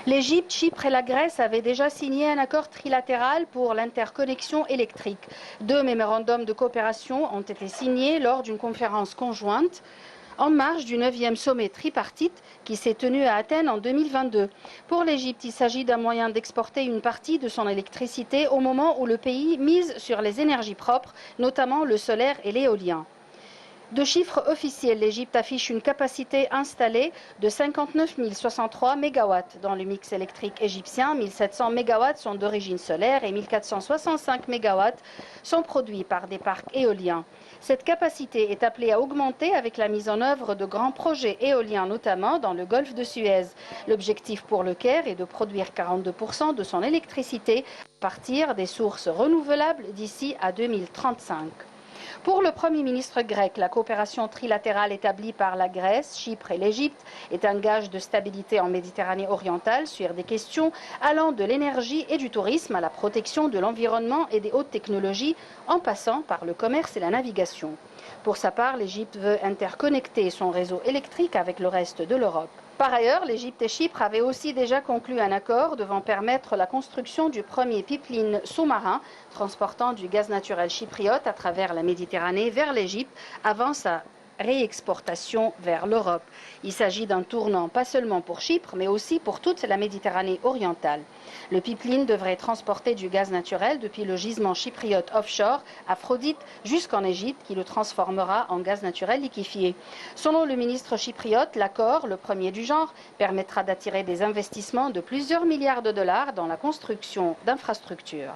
L'Égypte, Chypre et la Grèce avaient déjà signé un accord trilatéral pour l'interconnexion électrique. 2 mémorandums de coopération ont été signés lors d'une conférence conjointe en marge du 9e sommet tripartite qui s'est tenu à Athènes en 2022. Pour l'Égypte, il s'agit d'un moyen d'exporter une partie de son électricité au moment où le pays mise sur les énergies propres, notamment le solaire et l'éolien. De chiffres officiels, l'Égypte affiche une capacité installée de 59 063 MW. Dans le mix électrique égyptien, 1700 MW sont d'origine solaire et 1465 MW sont produits par des parcs éoliens. Cette capacité est appelée à augmenter avec la mise en œuvre de grands projets éoliens, notamment dans le golfe de Suez. L'objectif pour le Caire est de produire 42% de son électricité à partir des sources renouvelables d'ici à 2035. Pour le Premier ministre grec, la coopération trilatérale établie par la Grèce, Chypre et l'Égypte est un gage de stabilité en Méditerranée orientale sur des questions allant de l'énergie et du tourisme à la protection de l'environnement et des hautes technologies, en passant par le commerce et la navigation. Pour sa part, l'Égypte veut interconnecter son réseau électrique avec le reste de l'Europe. Par ailleurs, l'Égypte et Chypre avaient aussi déjà conclu un accord devant permettre la construction du premier pipeline sous-marin transportant du gaz naturel chypriote à travers la Méditerranée vers l'Égypte avant sa réexportation vers l'Europe. Il s'agit d'un tournant pas seulement pour Chypre, mais aussi pour toute la Méditerranée orientale. Le pipeline devrait transporter du gaz naturel depuis le gisement chypriote offshore Aphrodite jusqu'en Égypte, qui le transformera en gaz naturel liquéfié. Selon le ministre chypriote, l'accord, le premier du genre, permettra d'attirer des investissements de plusieurs milliards de dollars dans la construction d'infrastructures.